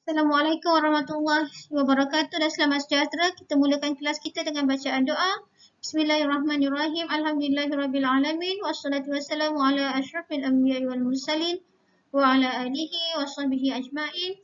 Assalamualaikum warahmatullahi wabarakatuh dan selamat sejahtera. Kita mulakan kelas kita dengan bacaan doa. Bismillahirrahmanirrahim. Alhamdulillahirabbil alamin wassalatu wassalamu ala asyrafil anbiya'i wal mursalin wa ala alihi washabbihi ajmain.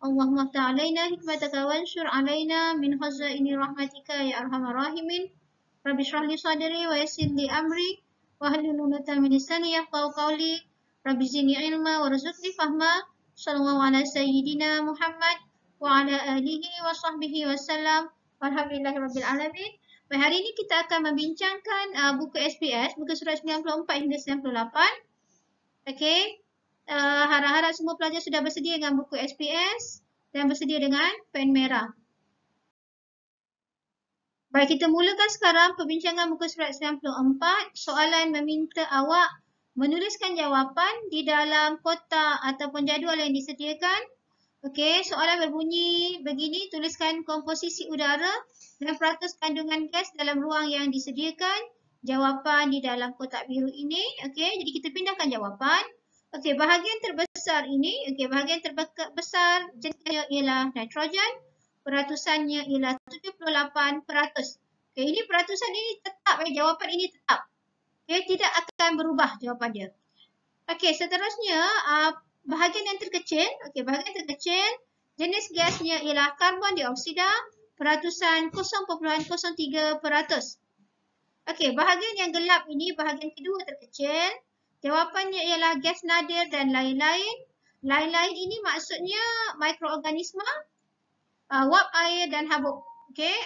Allahumma ftah alaina hikmataka wanshur alaina min khazaini rahmatika ya arhamar rahimin. Rabbi shrah li sadri wa yassir li amri wahlul 'uqdatam min lisani yafqahu qawli. Rabbi zidni ilma warzuqni fahma. Sallallahu ala sayyidina Muhammad wa ala alihi wa sahbihi wasallam. Walhamdulillahirabbil alamin. Baik, hari ini kita akan membincangkan buku SPS, buku surat 94 hingga 98. Okey. Harap-harap semua pelajar sudah bersedia dengan buku SPS dan bersedia dengan pen merah. Baik, kita mulakan sekarang perbincangan muka surat 94. Soalan meminta awak menuliskan jawapan di dalam kotak ataupun jadual yang disediakan. Okey, soalan berbunyi begini, tuliskan komposisi udara dan peratus kandungan gas dalam ruang yang disediakan. Jawapan di dalam kotak biru ini. Okey, jadi kita pindahkan jawapan. Okey, bahagian terbesar ini, bahagian terbesar jenisnya ialah nitrogen. Peratusannya ialah 78%. Okey, ini peratusan ini tetap, jawapan ini tetap. Okey, tidak akan berubah jawapan dia. Okey, seterusnya bahagian yang terkecil, bahagian terkecil jenis gasnya ialah karbon dioksida, peratusan 0.03%. Okey, bahagian yang gelap ini bahagian kedua terkecil. Jawapannya ialah gas nadir dan lain-lain. Lain-lain ini maksudnya mikroorganisma, wap air dan habuk. Okey,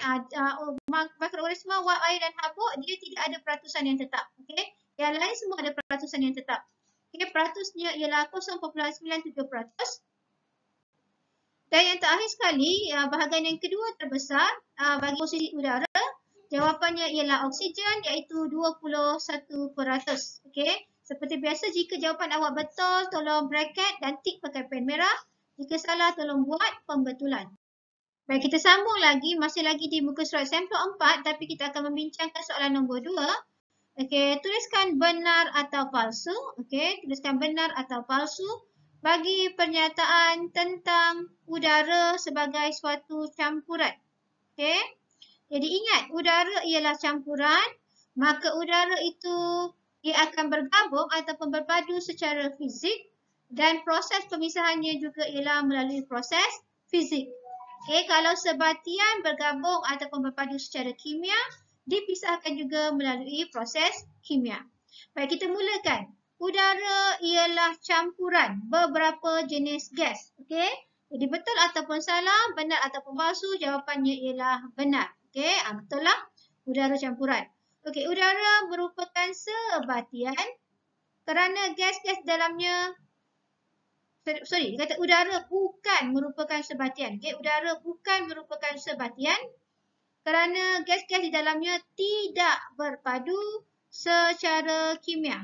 mikroorganisma, wap air dan habuk dia tidak ada peratusan yang tetap. Okey, yang lain semua ada peratusan yang tetap. Okey, peratusnya ialah 0.93%. Dan yang terakhir sekali, bahagian yang kedua terbesar bagi posisi udara, jawapannya ialah oksigen iaitu 21%. Okey, seperti biasa jika jawapan awak betul, tolong bracket dan tik pakai pen merah. Jika salah, tolong buat pembetulan. Baik, kita sambung lagi, masih lagi di muka surat sampel 4 tapi kita akan membincangkan soalan nombor 2. Okey, tuliskan benar atau palsu. Okey, tuliskan benar atau palsu bagi pernyataan tentang udara sebagai suatu campuran. Okey, jadi ingat udara ialah campuran, maka udara itu ia akan bergabung ataupun berpadu secara fizik dan proses pemisahannya juga ialah melalui proses fizik. Okey, kalau sebatian bergabung ataupun berpadu secara kimia, dipisahkan juga melalui proses kimia. Baik, kita mulakan. Udara ialah campuran beberapa jenis gas. Okey, jadi betul ataupun salah, benar ataupun palsu, jawapannya ialah benar. Okey, betul lah. Udara campuran. Okey, udara merupakan sebatian kerana gas-gas dalamnya dia kata udara bukan merupakan sebatian. Okey, udara bukan merupakan sebatian kerana gas-gas di dalamnya tidak berpadu secara kimia.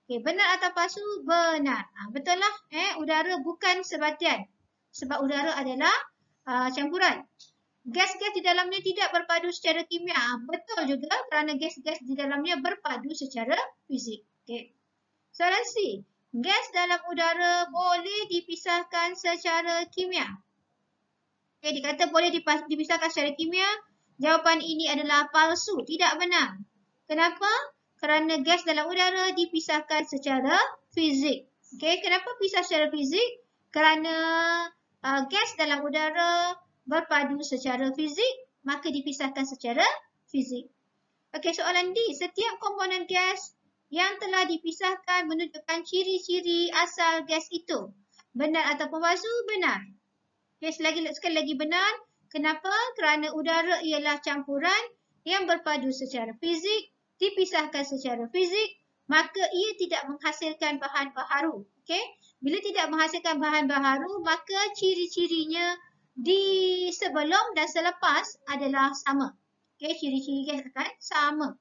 Okey, benar atau palsu? Benar. Betul lah. Udara bukan sebatian sebab udara adalah campuran. Gas-gas di dalamnya tidak berpadu secara kimia. Betul juga kerana gas-gas di dalamnya berpadu secara fizik. Okey. Soalan C. Gas dalam udara boleh dipisahkan secara kimia. Okey, dikata boleh dipisahkan secara kimia. Jawapan ini adalah palsu, tidak benar. Kenapa? Kerana gas dalam udara dipisahkan secara fizik. Okey, kenapa pisah secara fizik? Kerana gas dalam udara berpadu secara fizik, maka dipisahkan secara fizik. Okey, soalan D. Setiap komponen gas yang telah dipisahkan menunjukkan ciri-ciri asal gas itu. Benar ataupun palsu? Benar. Okey, sekali lagi benar. Kenapa? Kerana udara ialah campuran yang berpadu secara fizik, dipisahkan secara fizik, maka ia tidak menghasilkan bahan baharu. Okey, bila tidak menghasilkan bahan baharu, maka ciri-cirinya di sebelum dan selepas adalah sama. Okey, ciri-ciri gas akan sama.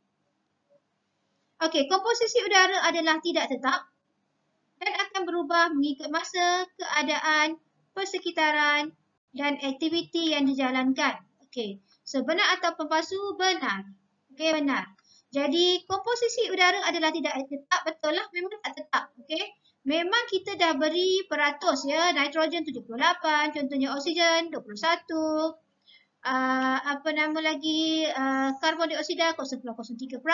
Okey, komposisi udara adalah tidak tetap dan akan berubah mengikut masa, keadaan, persekitaran dan aktiviti yang dijalankan. Okey, benar ataupun palsu? Benar. Okey, benar. Jadi komposisi udara adalah tidak tetap, betul lah, memang tak tetap. Okey, memang kita dah beri peratus ya, nitrogen 78, contohnya oksigen 21, apa nama lagi, karbon dioksida 0,03%.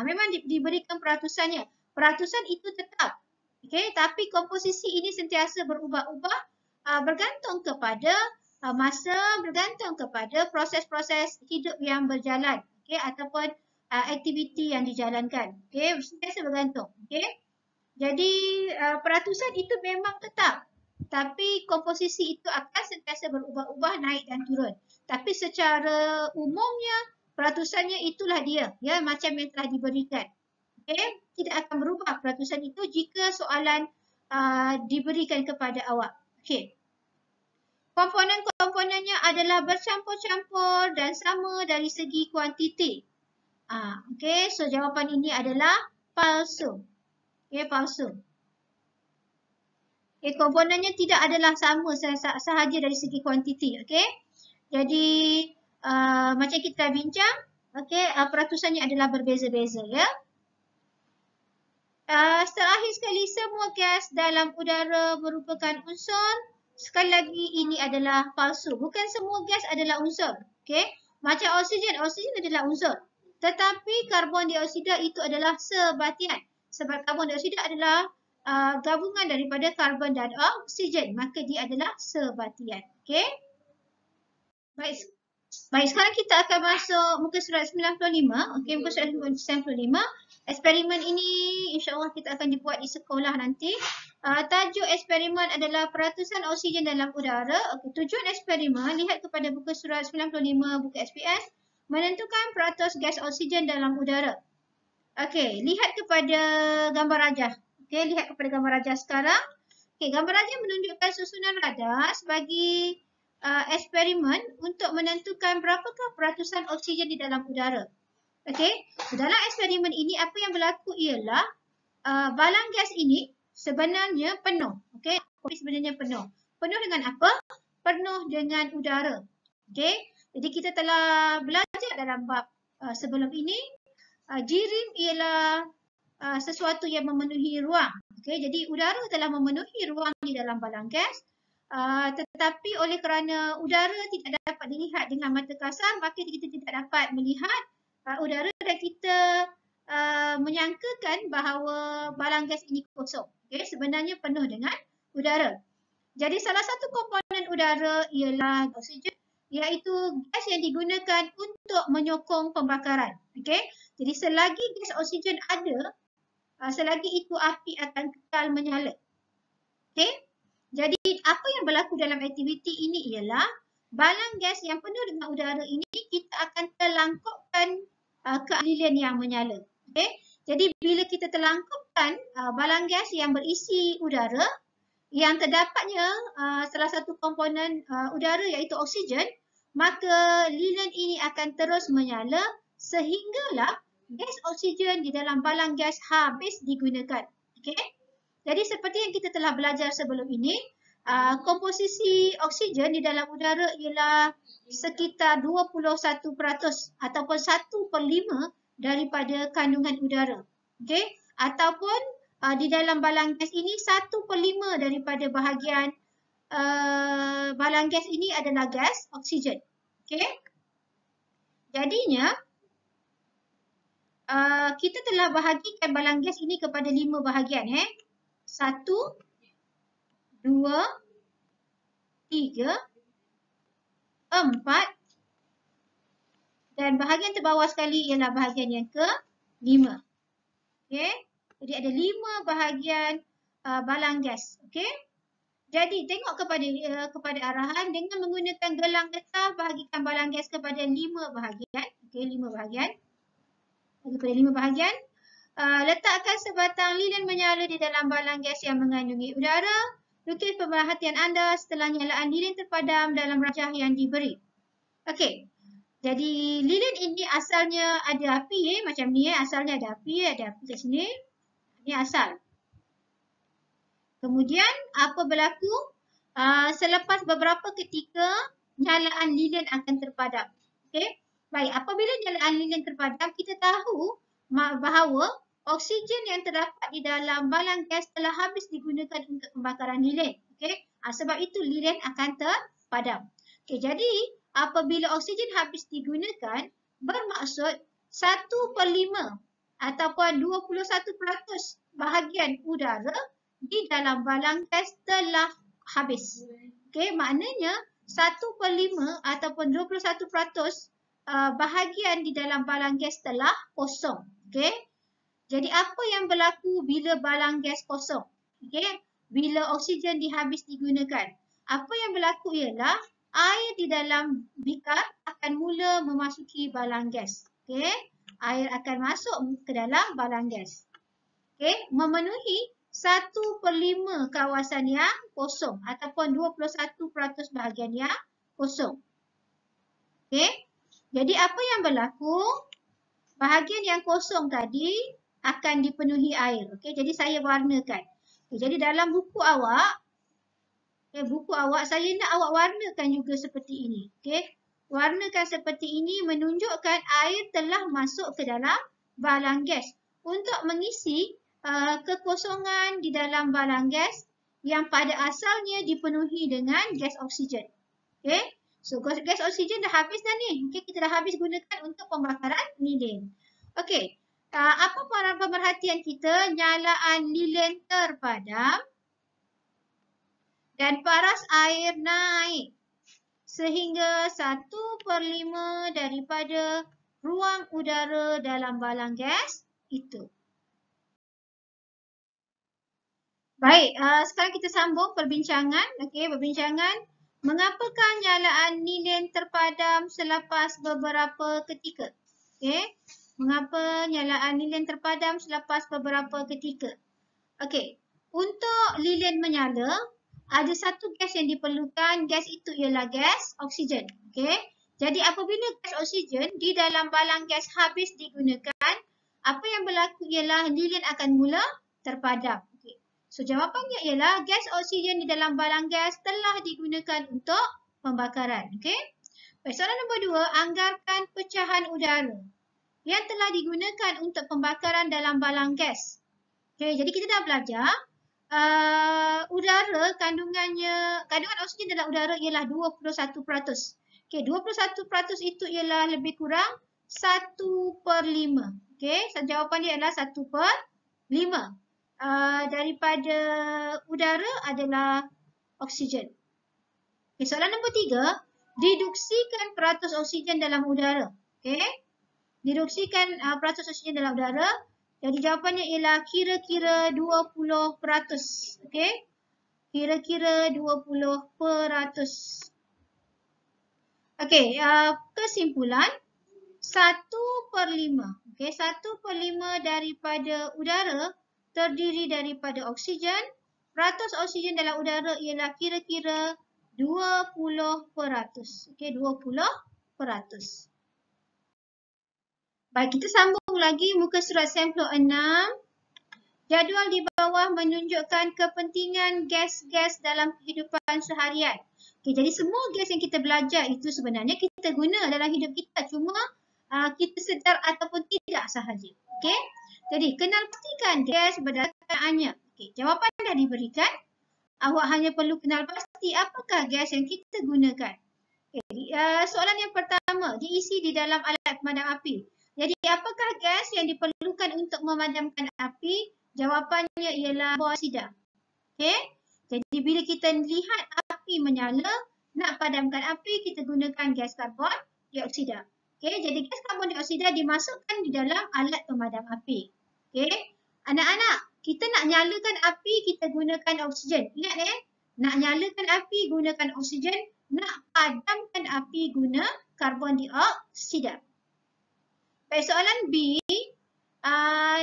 Memang diberikan peratusannya. Peratusan itu tetap. Okey, tapi komposisi ini sentiasa berubah-ubah, bergantung kepada masa, bergantung kepada proses-proses hidup yang berjalan, okey, ataupun aktiviti yang dijalankan. Okey, sentiasa bergantung. Okey. Jadi peratusan itu memang tetap, tapi komposisi itu akan sentiasa berubah-ubah, naik dan turun. Tapi secara umumnya peratusannya itulah dia, ya, macam yang telah diberikan. Okay? Tidak akan berubah peratusan itu jika soalan diberikan kepada awak. Okay. Komponen-komponennya adalah bercampur-campur dan sama dari segi kuantiti. Okay, so jawapan ini adalah palsu. Okay, palsu. Okay, komponennya tidak adalah sama sahaja dari segi kuantiti. Okay. Jadi macam kita bincang, okay, peratusannya adalah berbeza-beza ya. Terakhir sekali, semua gas dalam udara merupakan unsur. Sekali lagi ini adalah palsu. Bukan semua gas adalah unsur. Okay. Macam oksigen, oksigen adalah unsur. Tetapi karbon dioksida itu adalah sebatian. Sebab karbon dioksida adalah gabungan daripada karbon dan oksigen. Maka dia adalah sebatian. Okay. Baik, sekarang kita akan masuk muka surat 95. Okey, muka surat 95. Eksperimen ini insya-Allah kita akan dibuat di sekolah nanti. Tajuk eksperimen adalah peratusan oksigen dalam udara. Okey, tujuan eksperimen, lihat kepada muka surat 95 buku SPS, menentukan peratus gas oksigen dalam udara. Okey, lihat kepada gambar rajah. Okey, lihat kepada gambar rajah sekarang. Okey, gambar rajah menunjukkan susunan radar sebagai eksperimen untuk menentukan berapakah peratusan oksigen di dalam udara. Okey, dalam eksperimen ini apa yang berlaku ialah balang gas ini sebenarnya penuh. Okey, sebenarnya penuh. Penuh dengan apa? Penuh dengan udara. Okey, jadi kita telah belajar dalam bab sebelum ini, jirim ialah sesuatu yang memenuhi ruang. Okey, jadi udara telah memenuhi ruang di dalam balang gas. Tetapi oleh kerana udara tidak dapat dilihat dengan mata kasar, maka kita tidak dapat melihat udara dan kita menyangkakan bahawa balang gas ini kosong. Okay, sebenarnya penuh dengan udara. Jadi salah satu komponen udara ialah oksigen, iaitu gas yang digunakan untuk menyokong pembakaran. Okay, jadi selagi gas oksigen ada, selagi itu api akan kekal menyala. Okay. Jadi apa yang berlaku dalam aktiviti ini ialah balang gas yang penuh dengan udara ini kita akan terlangkupkan ke lilin yang menyala. Okay? Jadi bila kita terlangkupkan balang gas yang berisi udara, yang terdapatnya salah satu komponen udara iaitu oksigen, maka lilin ini akan terus menyala sehinggalah gas oksigen di dalam balang gas habis digunakan. Okay? Jadi seperti yang kita telah belajar sebelum ini, komposisi oksigen di dalam udara ialah sekitar 21% ataupun 1/5 daripada kandungan udara. Okay? Ataupun di dalam balang gas ini 1/5 daripada bahagian balang gas ini adalah gas oksigen. Okay? Jadinya kita telah bahagikan balang gas ini kepada 5 bahagian. 1, 2, 3, 4 dan bahagian terbawah sekali ialah bahagian yang ke-5. Okey, jadi ada 5 bahagian balang gas. Okey. Jadi tengok kepada arahan dengan menggunakan gelang getah, bahagikan balang gas kepada 5 bahagian. Okey, 5 bahagian. Kepada 5 bahagian. Letakkan sebatang lilin menyala di dalam balang gas yang mengandungi udara. Lukis pemerhatian anda setelah nyalaan lilin terpadam dalam rajah yang diberi. Okey, jadi lilin ini asalnya ada api, macam ni, asalnya ada api kat sini. Ini asal. Kemudian apa berlaku? Selepas beberapa ketika nyalaan lilin akan terpadam. Okey, baik, apabila nyalaan lilin terpadam, kita tahu bahawa oksigen yang terdapat di dalam balang gas telah habis digunakan untuk pembakaran lilin. Okey, sebab itu lilin akan terpadam. Okey, jadi apabila oksigen habis digunakan, bermaksud 1/5 ataupun 21% bahagian udara di dalam balang gas telah habis. Okey, maknanya 1/5 ataupun 21% bahagian di dalam balang gas telah kosong. Okey. Jadi apa yang berlaku bila balang gas kosong? Okey. Bila oksigen dihabis digunakan. Apa yang berlaku ialah air di dalam bikar akan mula memasuki balang gas. Okey. Air akan masuk ke dalam balang gas. Okey, memenuhi 1/5 kawasan yang kosong ataupun 21% bahagian yang kosong. Okey. Jadi apa yang berlaku? Bahagian yang kosong tadi akan dipenuhi air. Okey, jadi saya warnakan. Okay, jadi dalam buku awak, saya nak awak warnakan juga seperti ini. Okey. Warnakan seperti ini menunjukkan air telah masuk ke dalam balang gas untuk mengisi kekosongan di dalam balang gas yang pada asalnya dipenuhi dengan gas oksigen. Okey. So, gas oksigen dah habis dah ni. Okay, kita dah habis gunakan untuk pembakaran lilin. Okey. Apa pemerhatian kita? Nyalaan lilin terpadam dan paras air naik sehingga 1/5 daripada ruang udara dalam balang gas itu. Baik, sekarang kita sambung perbincangan. Okey, perbincangan. Mengapakah nyalaan lilin terpadam selepas beberapa ketika? Okey. Mengapa nyalaan lilin terpadam selepas beberapa ketika? Okey. Untuk lilin menyala, ada satu gas yang diperlukan. Gas itu ialah gas oksigen. Okey. Jadi apabila gas oksigen di dalam balang gas habis digunakan, apa yang berlaku ialah lilin akan mula terpadam. So, jawapannya ialah gas oksigen di dalam balang gas telah digunakan untuk pembakaran. Okey. Baik, soalan nombor 2, anggarkan pecahan udara yang telah digunakan untuk pembakaran dalam balang gas. Okey, jadi kita dah belajar udara kandungan oksigen dalam udara ialah 21%. Okey, 21% itu ialah lebih kurang 1/5. Okey, so jawapan dia adalah 1/5. Daripada udara adalah oksigen. Okay, soalan nombor 3. Deduksikan peratus oksigen dalam udara. Okay. Deduksikan peratus oksigen dalam udara. Jadi jawapannya ialah kira-kira 20%. Okay. Kira-kira 20%. Okay, kesimpulan 1/5. Okay, 1/5 daripada udara terdiri daripada oksigen. Peratus oksigen dalam udara ialah kira-kira 20%. Okey, 20%. Baik, kita sambung lagi muka surat sampel 6. Jadual di bawah menunjukkan kepentingan gas-gas dalam kehidupan seharian. Okey, jadi semua gas yang kita belajar itu sebenarnya kita guna dalam hidup kita. Cuma kita sedar ataupun tidak sahaja. Okey. Jadi, kenal pastikan gas berdasarkan. Okey, jawapan dah diberikan. Awak hanya perlu kenal pasti apakah gas yang kita gunakan. Okay. Soalan yang pertama, diisi di dalam alat pemadam api. Jadi, apakah gas yang diperlukan untuk memadamkan api? Jawapannya ialah borsida. Okey. Jadi, bila kita lihat api menyala, nak padamkan api, kita gunakan gas karbon dioksida. Okey, jadi gas karbon dioksida dimasukkan di dalam alat pemadam api. Okey, anak-anak, kita nak nyalakan api, kita gunakan oksigen. Ingat nak nyalakan api gunakan oksigen, nak padamkan api guna karbon dioksida. Baik, soalan B,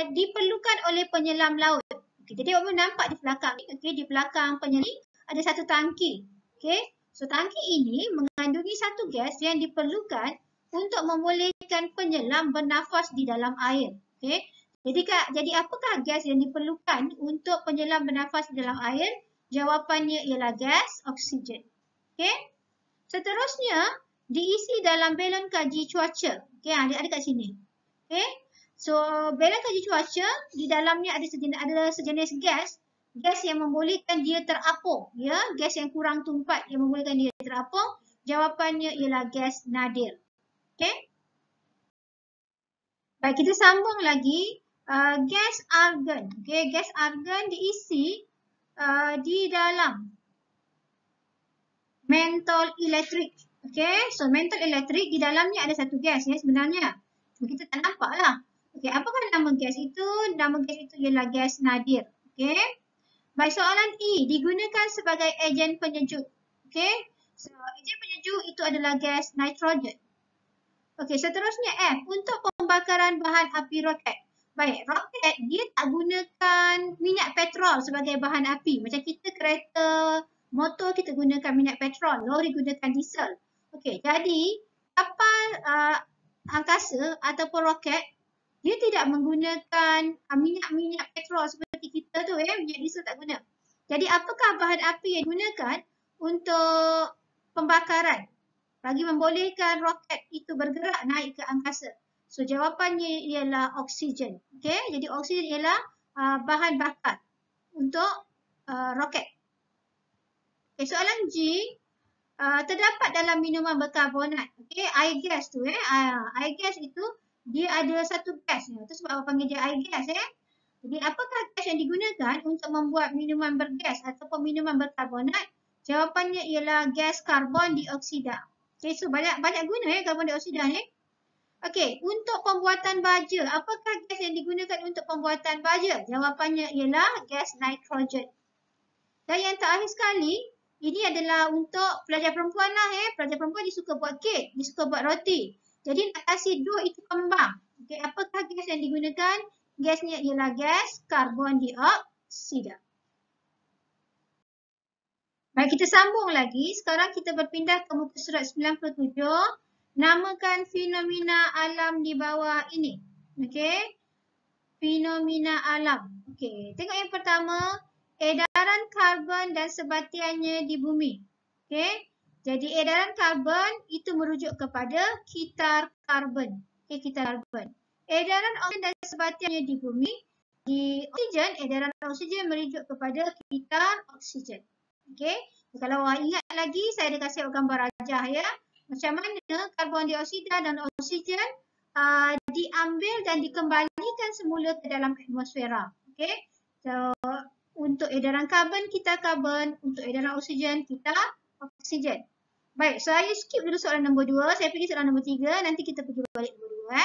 diperlukan oleh penyelam laut. Okay, jadi awak nampak di belakang ni, okay, di belakang penyelam ada satu tangki. Okay, so tangki ini mengandungi satu gas yang diperlukan untuk membolehkan penyelam bernafas di dalam air. Okay. Jadi apakah gas yang diperlukan untuk penyelam bernafas di dalam air? Jawapannya ialah gas oksigen. Okay. Seterusnya, diisi dalam belon kaji cuaca. Okay, ada kat sini. Okay. So, bela kaji cuaca, di dalamnya ada sejenis gas, gas yang membolehkan dia terapung, ya, gas yang kurang tumpat yang membolehkan dia terapung. Jawapannya ialah gas nadir. Okey? Baik, kita sambung lagi. Gas argon. Okey, gas argon diisi di dalam mentol elektrik. Okey, so mentol elektrik di dalamnya ada satu gas ya sebenarnya. Cuma kita tak nampak lah. Okey, apakah nama gas itu? Nama gas itu ialah gas nadir. Okey. Baik, soalan E digunakan sebagai ejen penyejuk. Okey. So, ejen penyejuk itu adalah gas nitrogen. Okey, seterusnya F untuk pembakaran bahan api roket. Baik, roket dia tak gunakan minyak petrol sebagai bahan api. Macam kita kereta, motor kita gunakan minyak petrol, lori gunakan diesel. Okey, jadi kapal angkasa ataupun roket dia tidak menggunakan minyak petrol seperti kita tu ya, minyak diesel tak guna. Jadi apakah bahan api yang digunakan untuk pembakaran bagi membolehkan roket itu bergerak naik ke angkasa? So jawapannya ialah oksigen. Okey, jadi oksigen ialah bahan bakar untuk roket. Okey, soalan G, terdapat dalam minuman berkarbonat. Okey, air gas tu air gas itu dia ada satu gas. Itu sebab apa panggil dia air gas ya. Jadi apakah gas yang digunakan untuk membuat minuman bergas ataupun minuman berkarbonat? Jawapannya ialah gas karbon dioksida. Okey, so banyak guna ya karbon dioksida ni. Okey, untuk pembuatan baja, apakah gas yang digunakan untuk pembuatan baja? Jawapannya ialah gas nitrogen. Dan yang terakhir sekali, ini adalah untuk pelajar perempuan lah ya. Pelajar perempuan dia suka buat kek, dia suka buat roti. Jadi nak kasih dough itu kembang. Okey, apakah gas yang digunakan? Gasnya ialah gas karbon dioksida. Baik, kita sambung lagi. Sekarang kita berpindah ke muka surat 97. Namakan fenomena alam di bawah ini. Okey. Fenomena alam. Okey, tengok yang pertama, edaran karbon dan sebatiannya di bumi. Okey. Jadi edaran karbon itu merujuk kepada kitar karbon. Okey, kitar karbon. Edaran oksigen dan sebatiannya di bumi. Di oksigen, edaran oksigen merujuk kepada kitar oksigen. Okey. Kalau awak ingat lagi, saya ada kasih gambar rajah ya. Macam mana karbon dioksida dan oksigen diambil dan dikembalikan semula ke dalam atmosfera. Okey. So, untuk edaran karbon, kita karbon. Untuk edaran oksigen, kita oksigen. Baik, saya skip dulu soalan nombor 2. Saya pergi soalan nombor 3. Nanti kita pergi balik nombor 2.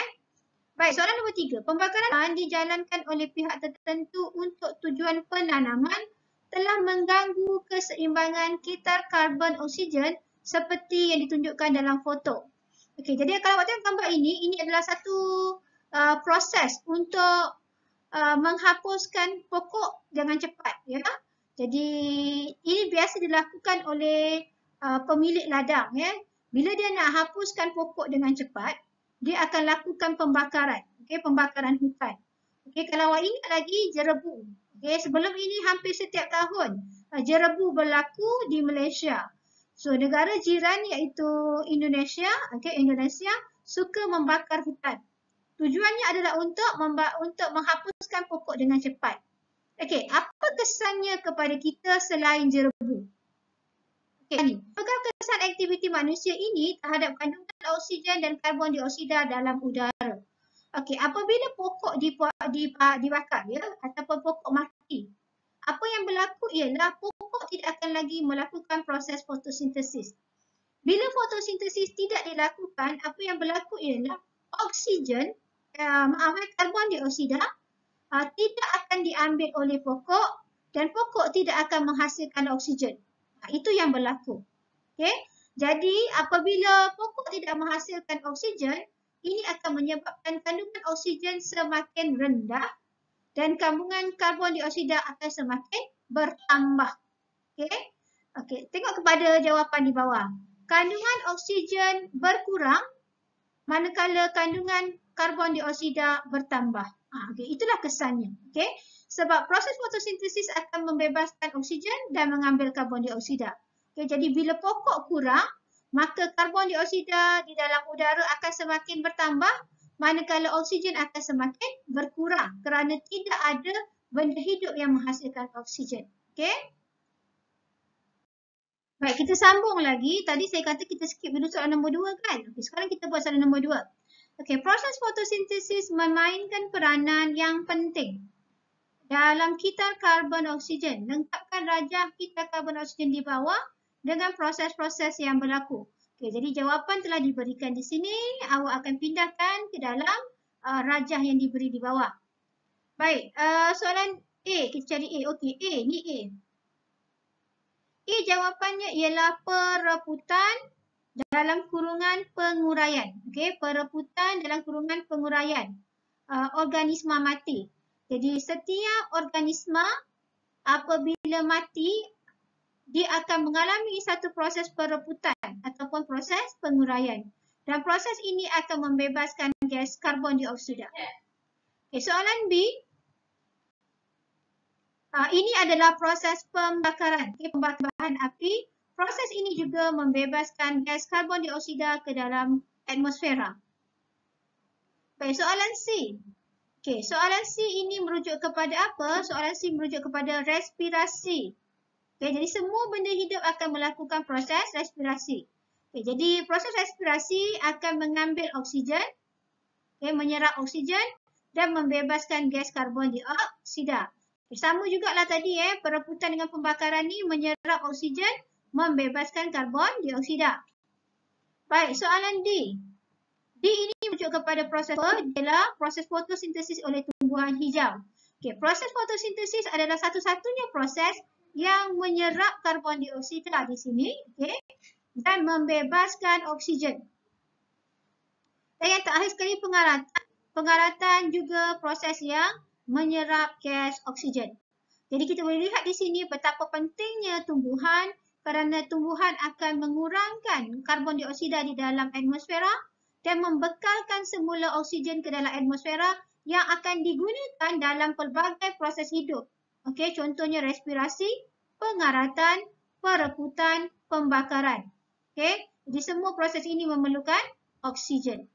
Baik, soalan nombor 3. Pembakaran dijalankan oleh pihak tertentu untuk tujuan penanaman telah mengganggu keseimbangan kitar karbon oksigen seperti yang ditunjukkan dalam foto. Okey, jadi kalau awak tengok gambar ini adalah satu proses untuk menghapuskan pokok dengan cepat, ya. Jadi ini biasa dilakukan oleh pemilik ladang, ya. Bila dia nak hapuskan pokok dengan cepat, dia akan lakukan pembakaran, okey, pembakaran hutan. Okey, kalau awak ingat lagi jerebu. Okey, sebelum ini hampir setiap tahun jerebu berlaku di Malaysia. So negara jiran iaitu Indonesia, okey, Indonesia suka membakar hutan. Tujuannya adalah untuk menghapuskan pokok dengan cepat. Okey, apa kesannya kepada kita selain jerebu? Okey, ni. Apakah kesan aktiviti manusia ini terhadap kandungan oksigen dan karbon dioksida dalam udara? Okey, apabila pokok dibakar ya ataupun pokok mati, apa yang berlaku ialah pokok tidak akan lagi melakukan proses fotosintesis. Bila fotosintesis tidak dilakukan, apa yang berlaku ialah oksigen, karbon dioksida tidak akan diambil oleh pokok dan pokok tidak akan menghasilkan oksigen. Itu yang berlaku. Okey. Jadi apabila pokok tidak menghasilkan oksigen, ini akan menyebabkan kandungan oksigen semakin rendah dan kandungan karbon dioksida akan semakin bertambah. Okey. Okey, tengok kepada jawapan di bawah. Kandungan oksigen berkurang manakala kandungan karbon dioksida bertambah. Okey, itulah kesannya. Okey. Sebab proses fotosintesis akan membebaskan oksigen dan mengambil karbon dioksida. Okey, jadi bila pokok kurang, maka karbon dioksida di dalam udara akan semakin bertambah manakala oksigen akan semakin berkurang kerana tidak ada benda hidup yang menghasilkan oksigen. Okey? Baik, kita sambung lagi. Tadi saya kata kita skip dulu soalan nombor 2 kan? Okey, sekarang kita buat soalan nombor 2. Okey, proses fotosintesis memainkan peranan yang penting dalam kitar karbon oksigen. Lengkapkan rajah kitar karbon oksigen di bawah dengan proses-proses yang berlaku. Okey, jadi jawapan telah diberikan di sini. Awak akan pindahkan ke dalam rajah yang diberi di bawah. Baik, soalan A. Kita cari A. Okey, A. Ni A. A jawapannya ialah pereputan dalam kurungan penguraian. Okey, pereputan dalam kurungan penguraian organisma mati. Jadi setiap organisma apabila mati, dia akan mengalami satu proses pereputan ataupun proses penguraian. Dan proses ini akan membebaskan gas karbon dioksida. Okay, soalan B. Ini adalah proses pembakaran, okay, pembakaran api. Proses ini juga membebaskan gas karbon dioksida ke dalam atmosfera. Baik, soalan C. Okay, soalan C ini merujuk kepada apa? Soalan C merujuk kepada respirasi. Okay, jadi semua benda hidup akan melakukan proses respirasi. Okay, jadi proses respirasi akan mengambil oksigen, okay, menyerap oksigen dan membebaskan gas karbon dioksida. Okay, sama jugalah tadi pereputan dengan pembakaran ni menyerap oksigen, membebaskan karbon dioksida. Baik, soalan D. D ini merujuk kepada proses apa? Ialah proses fotosintesis oleh tumbuhan hijau. Okay, proses fotosintesis adalah satu-satunya proses yang menyerap karbon dioksida di sini, okay, dan membebaskan oksigen. Dan yang terakhir sekali pengaratan. Pengaratan juga proses yang menyerap gas oksigen. Jadi kita boleh lihat di sini betapa pentingnya tumbuhan kerana tumbuhan akan mengurangkan karbon dioksida di dalam atmosfera dan membekalkan semula oksigen ke dalam atmosfera yang akan digunakan dalam pelbagai proses hidup. Okey, contohnya respirasi, pengaratan, pereputan, pembakaran. Okey, jadi semua proses ini memerlukan oksigen.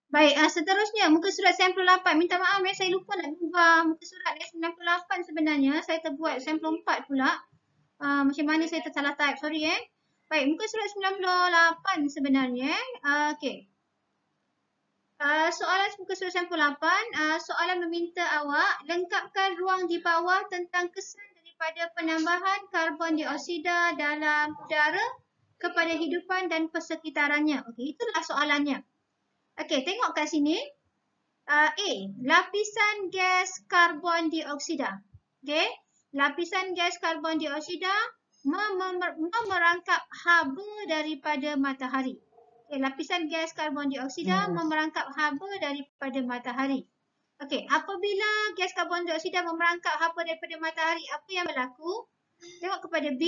Baik, seterusnya muka surat 98. Minta maaf saya lupa nak ubah muka surat 98 sebenarnya. Saya terbuat sampel 4 pula. Macam mana saya tersalah type, sorry Baik, muka surat 98 sebenarnya. Okey. Soalan muka surat sampel 8, soalan meminta awak lengkapkan ruang di bawah tentang kesan daripada penambahan karbon dioksida dalam udara kepada hidupan dan persekitarannya. Okey, itulah soalannya. Okey, tengok kat sini. A. Lapisan gas karbon dioksida. Okey, lapisan gas karbon dioksida memerangkap haba daripada matahari. Okay, lapisan gas karbon dioksida memerangkap haba daripada matahari. Okey, apabila gas karbon dioksida memerangkap haba daripada matahari, apa yang berlaku? Tengok kepada B,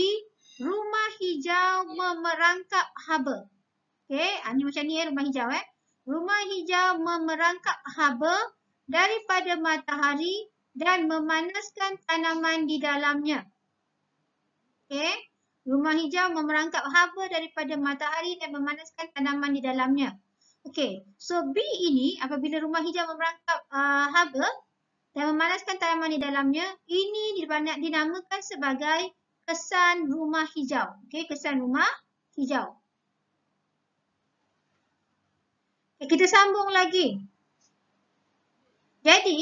rumah hijau memerangkap haba. Okey, ini macam ni rumah hijau Rumah hijau memerangkap haba daripada matahari dan memanaskan tanaman di dalamnya. Okey, rumah hijau memerangkap haba daripada matahari dan memanaskan tanaman di dalamnya. Okey, so B ini apabila rumah hijau memerangkap haba dan memanaskan tanaman di dalamnya, ini dinamakan sebagai kesan rumah hijau. Okey, kesan rumah hijau. Okay, kita sambung lagi. Jadi,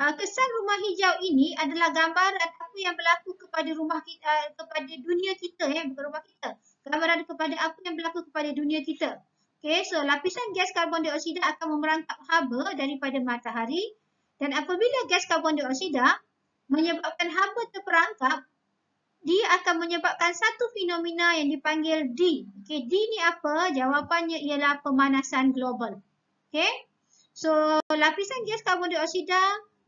kesan rumah hijau ini adalah gambaran apa yang berlaku kepada rumah kita, kepada dunia kita bukan rumah kita. Gambaran kepada apa yang berlaku kepada dunia kita. Okay, so lapisan gas karbon dioksida akan memerangkap haba daripada matahari dan apabila gas karbon dioksida menyebabkan haba terperangkap, dia akan menyebabkan satu fenomena yang dipanggil D. Okay, D ni apa? Jawapannya ialah pemanasan global. Okay, so lapisan gas karbon dioksida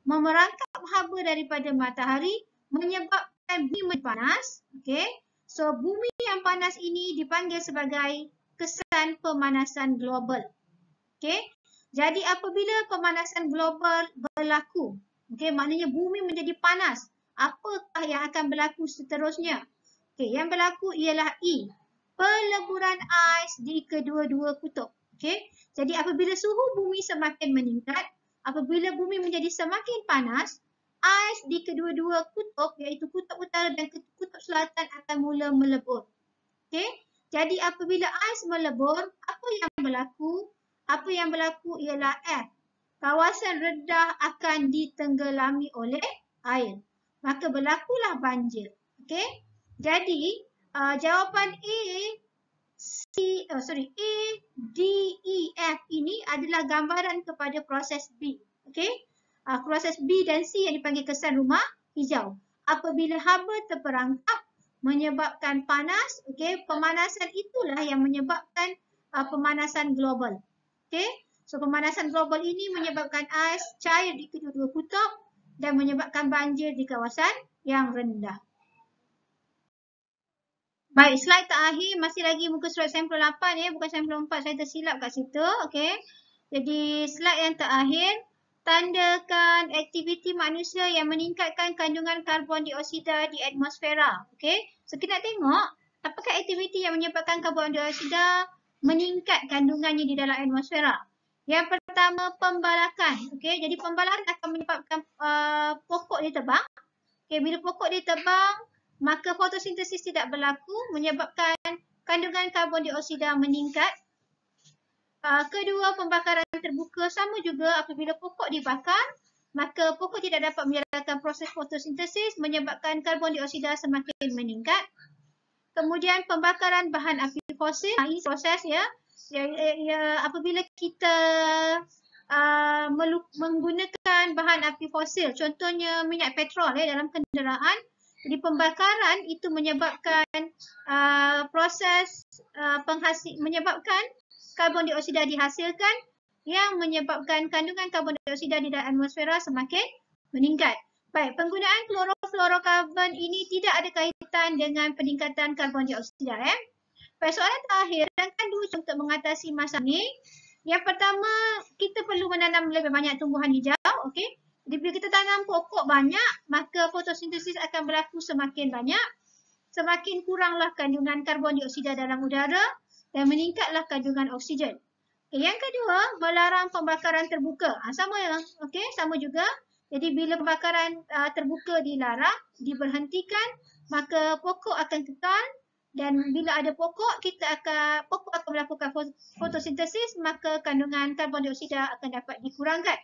memerangkap haba daripada matahari menyebabkan bumi panas. Okay, so bumi yang panas ini dipanggil sebagai kesan pemanasan global. Okay, jadi apabila pemanasan global berlaku, okay, maknanya bumi menjadi panas. Apakah yang akan berlaku seterusnya? Okay, yang berlaku ialah E. Peleburan ais di kedua-dua kutub. Okey. Jadi apabila suhu bumi semakin meningkat, apabila bumi menjadi semakin panas, ais di kedua-dua kutub iaitu kutub utara dan kutub selatan akan mula melebur. Okey. Jadi apabila ais melebur, apa yang berlaku? Apa yang berlaku ialah F. Kawasan rendah akan ditenggelami oleh air. Maka berlakulah banjir. Okey. Jadi jawapan A, D, E, F ini adalah gambaran kepada proses B. Okey. Proses B dan C yang dipanggil kesan rumah hijau. Apabila haba terperangkap menyebabkan panas, okey, pemanasan itulah yang menyebabkan pemanasan global. Okey. So pemanasan global ini menyebabkan ais cair di kedua-dua kutub dan menyebabkan banjir di kawasan yang rendah. Baik, slide terakhir masih lagi muka surat sampel 8 ya, bukan sampel 4, saya tersilap kat situ, okey. Jadi slide yang terakhir, tandakan aktiviti manusia yang meningkatkan kandungan karbon dioksida di atmosfera, okey. So kita nak tengok apakah aktiviti yang menyebabkan karbon dioksida meningkat kandungannya di dalam atmosfera. Yang pertama, pembalakan, okey. Jadi pembalakan akan menyebabkan pokok ditebang. Okey, bila pokok ditebang, maka fotosintesis tidak berlaku menyebabkan kandungan karbon dioksida meningkat. Kedua, pembakaran terbuka sama juga apabila pokok dibakar, maka pokok tidak dapat menjalankan proses fotosintesis menyebabkan karbon dioksida semakin meningkat. Kemudian pembakaran bahan api fosil, ini proses ya. Apabila kita menggunakan bahan api fosil, contohnya minyak petrol dalam kenderaan, jadi pembakaran itu menyebabkan proses menyebabkan karbon dioksida dihasilkan yang menyebabkan kandungan karbon dioksida di dalam atmosfera semakin meningkat. Baik, penggunaan klorofluorokarbon ini tidak ada kaitan dengan peningkatan karbon dioksida. Baik, soalan terakhir, rangkaian dua untuk mengatasi masalah ini. Yang pertama, kita perlu menanam lebih banyak tumbuhan hijau, okey. Jadi bila kita tanam pokok banyak, maka fotosintesis akan berlaku semakin banyak. Semakin kuranglah kandungan karbon dioksida dalam udara dan meningkatlah kandungan oksigen. Okay, yang kedua, melarang pembakaran terbuka. Sama ya, okey, sama juga. Jadi bila pembakaran terbuka dilarang, diberhentikan, maka pokok akan kekal. Dan bila ada pokok, pokok akan melakukan fotosintesis, maka kandungan karbon dioksida akan dapat dikurangkan.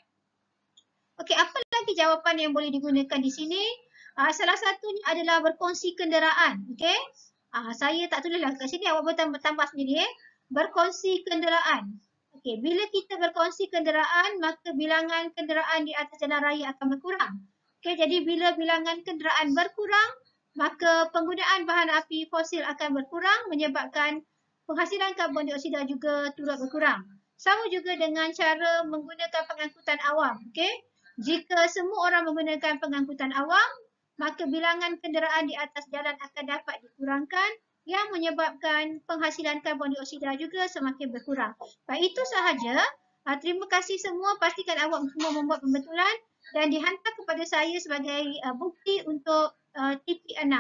Okey, apa lagi jawapan yang boleh digunakan di sini? Salah satunya adalah berkongsi kenderaan. Okey. Saya tak tulislah kat sini, awak boleh tambah sendiri. Berkongsi kenderaan. Okey, bila kita berkongsi kenderaan, maka bilangan kenderaan di atas jalan raya akan berkurang. Okey, jadi bila bilangan kenderaan berkurang, maka penggunaan bahan api fosil akan berkurang menyebabkan penghasilan karbon dioksida juga turut berkurang. Sama juga dengan cara menggunakan pengangkutan awam. Okey. Jika semua orang menggunakan pengangkutan awam, maka bilangan kenderaan di atas jalan akan dapat dikurangkan yang menyebabkan penghasilan karbon dioksida juga semakin berkurang. Baik, itu sahaja. Terima kasih semua. Pastikan awak semua membuat pembetulan dan dihantar kepada saya sebagai bukti untuk TP6.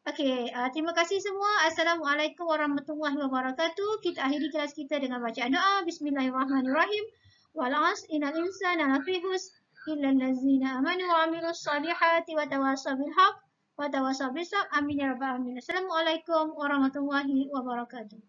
Okey, terima kasih semua. Assalamualaikum warahmatullahi wabarakatuh. Kita akhiri kelas kita dengan bacaan doa. Bismillahirrahmanirrahim. Wal 'asr innal insana lafi khusr illa allazina amanu wa 'amilus solihati wa tawasaw bil haqq wa tawasaw bis sabr. Amin ya rabbal alamin. Assalamualaikum warahmatullahi wabarakatuh.